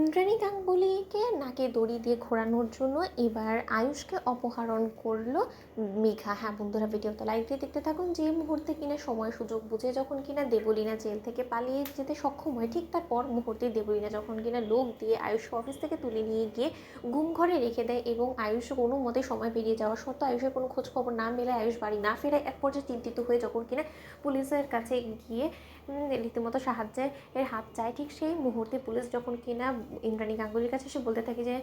ইন্দ্রাণী গাঙ্গুলিকে নাকে দড়ি দিয়ে ঘোরানোর জন্য এবার আয়ুষকে অপহরণ করলো মেঘা। হ্যাঁ বন্ধুরা, ভিডিওটা লাইক দিয়ে দেখতে থাকুন। যে মুহূর্তে কিনা সময় সুযোগ বুঝে যখন কিনা দেবলীনা জেল থেকে পালিয়ে যেতে সক্ষম হয়, ঠিক তার পর মুহূর্তে দেবলীনা যখন কিনা লোক দিয়ে আয়ুষকে অফিস থেকে তুলে নিয়ে গিয়ে গুম ঘরে রেখে দেয় এবং আয়ুষ কোনো মতে সময় পেরিয়ে যাওয়া সত্ত্বেও আয়ুষের কোনো খোঁজ খবর না মেলে আয়ুষ বাড়ি না ফেরায় এক পর্যায়ে চিন্তিত হয়ে যখন কিনা পুলিশের কাছে গিয়ে রীতিমতো সাহায্যের হাত চায়, ঠিক সেই মুহূর্তে পুলিশ যখন কিনা ইন্দ্রাণী গাঙ্গুলির কাছে এসে বলতে থাকে যে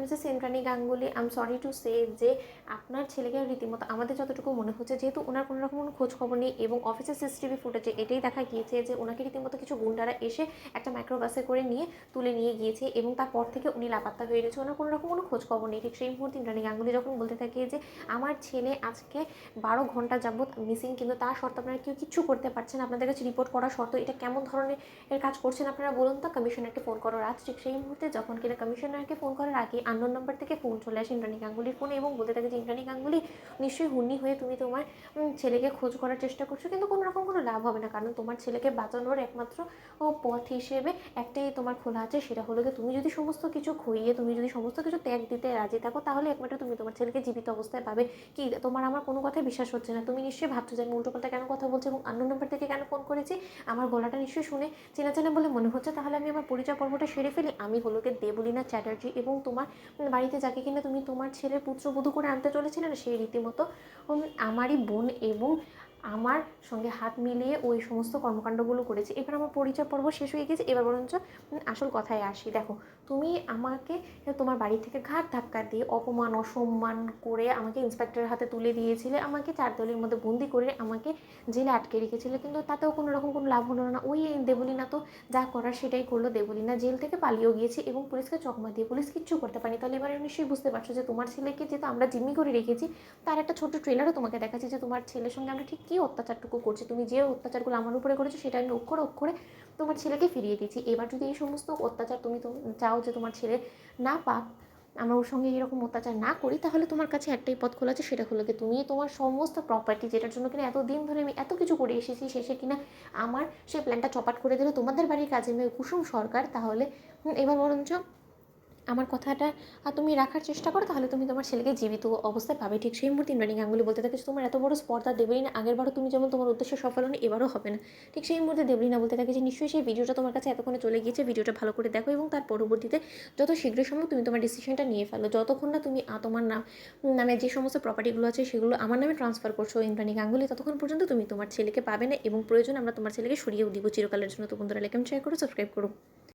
Mrs Indrani Ganguly, I am sorry to say যে আপনার ছেলেকে রীতিমতো আমাদের যতটুকু মনে হচ্ছে, যেহেতু ওনার কোনো রকম কোনো খোঁজ খবর নেই এবং অফিসের সিসিটিভি ফুটেজে এটাই দেখা গিয়েছে যে ওনাকে রীতিমতো কিছু গুন্ডারা এসে একটা মাইক্রোবাসে করে নিয়ে তুলে নিয়ে গিয়েছে এবং তারপর থেকে উনি লাপাত্তা হয়ে গেছে, ওনার কোনো রকম কোনো খোঁজ খবর নেই। ঠিক সেই মুহূর্তে ইন্দ্রাণী গাঙ্গুলি যখন বলতে থাকে যে আমার ছেলে আজকে 12 ঘন্টা যাবৎ মিসিং, কিন্তু তার শর্তে আপনারা কেউ কিচ্ছু করতে পারছেন, আপনাদের কাছে রিপোর্ট করা শর্ত, এটা কেমন ধরনের কাজ করছেন আপনারা বলুন তো, কমিশনারকে ফোন করার আজ। ঠিক সেই মুহূর্তে যখন কিনা কমিশনারকে ফোন করার আগে আননোন নাম্বার থেকে ফোন চলে আসে ইন্দ্রাণী গাঙ্গুলির ফোনে এবং বলতে থাকে যে ইন্দ্রাণী গাঙ্গুলি, নিশ্চয়ই হুন্নি হয়ে তুমি তোমার ছেলেকে খোঁজ করার চেষ্টা করছো, কিন্তু কোনো রকম কোনো লাভ হবে না, কারণ তোমার ছেলেকে বাঁচানোর একমাত্র পথ হিসেবে একটাই তোমার খোলা আছে, সেটা হলো যে তুমি যদি সমস্ত কিছু খইয়ে তুমি যদি সমস্ত কিছু ত্যাগ দিতে রাজি থাকো, তাহলে একমাত্র তুমি তোমার ছেলেকে জীবিত অবস্থায় পাবে। কি তোমার আমার কোনো কথাই বিশ্বাস হচ্ছে না, তুমি নিশ্চয়ই ভাবছো যে আমি উল্টোপাল্টা কেন কথা বলছি এবং আননোন নাম্বার থেকে কেন ফোন করেছি, আমার গলাটা নিশ্চয়ই শুনে চেনা চেনা বলে মনে হচ্ছে, তাহলে আমি আমার পরিচয় পর্বটা সেরে ফেলি। আমি হলো গিয়ে দেবলীনা চ্যাটার্জি এবং তোমার বাড়িতে যাকে কিনা তুমি তোমার ছেলের পুত্রবধূ করে আনতে চলেছিলে না, সেই রীতিমতো আমারই বোন এবং আমার সঙ্গে হাত মিলিয়ে ওই সমস্ত কর্মকাণ্ডগুলো করেছে। এবার আমার পরিচয় পর্ব শেষ হয়ে গেছে, এবার বরঞ্চ আসল কথায় আসি। দেখো, তুমি আমাকে তোমার বাড়ি থেকে ঘাট ধাক্কা দিয়ে অপমান অসম্মান করে আমাকে ইন্সপেক্টরের হাতে তুলে দিয়েছিলে, আমাকে 4 দেওয়ালের মধ্যে বন্দি করে আমাকে জেলে আটকে রেখেছিলে, কিন্তু তাতেও কোনো রকম কোনো লাভ হলো না। ওই দেবলীনা তো যা করার সেটাই করলো, দেবলীনা জেল থেকে পালিয়েও গিয়েছে এবং পুলিশকে চকমা দিয়ে পুলিশ কিচ্ছু করতে পারেনি। তাহলে এবারে নিশ্চয়ই বুঝতে পারছো যে তোমার ছেলেকে যেহেতু আমরা জিম্মি করে রেখেছি, তার একটা ছোট্ট ট্রেলারও তোমাকে দেখাচ্ছি যে তোমার ছেলের সঙ্গে আমরা ঠিক কী অত্যাচারটুকু করছি, তুমি যে অত্যাচারগুলো আমার উপরে করেছো সেটা আমি অক্ষরে অক্ষরে তোমার ছেলেকে ফিরিয়ে দিয়েছি। এবার যদি এই সমস্ত অত্যাচার তুমি চাও যে তোমার ছেলে না পাক, আমরা ওর সঙ্গে এরকম অত্যাচার না করি, তাহলে তোমার কাছে একটাই পথ খোলা আছে, সেটা হলো কি তুমি তোমার সমস্ত প্রপার্টি, যেটার জন্য কিনা এতদিন ধরে আমি এত কিছু করে এসেছি, শেষে কিনা আমার সেই প্ল্যানটা চপাট করে দিল তোমাদের বাড়ির কাজে মেয়ে কুসুম সরকার, তাহলে এবার বরঞ্চ আমার কথাটা তুমি রাখার চেষ্টা করো, তাহলে তুমি তোমার ছেলেকে জীবিত অবস্থায় পাবে। ঠিক সেই মুহূর্তে ইন্দ্রাণী গাঙ্গুলি বলতে থাকে তোমার এত বড় স্পর্ধা দেবলীনা, আগেরবারও তুমি যেমন তোমার উদ্দেশ্য সফল হয়নি, এবারও হবে না। ঠিক সেই মুহূর্তে দেবলীনা বলতে থাকে যে নিশ্চয়ই সেই ভিডিওটা তোমার কাছে এতক্ষণে চলে গিয়েছে, ভিডিওটা ভালো করে দেখো এবং তার পরবর্তীতে যত শীঘ্র সম্ভব তুমি তোমার ডিসিশনটা নিয়ে ফেলো। যতক্ষণ না তুমি তোমার নামে যে সমস্ত প্রপার্টিগুলো আছে সেগুলো আমার নামে ট্রান্সফার করছো ইন্দ্রাণী গাঙ্গুলি, ততক্ষণ পর্যন্ত তুমি তোমার ছেলেকে পাবে না এবং প্রয়োজন আমরা তোমার ছেলেকে সরিয়েও দিব চিরকালের জন্য। তো বন্ধুরা, লাইক এন্ড শেয়ার করো, সাবস্ক্রাইব করো।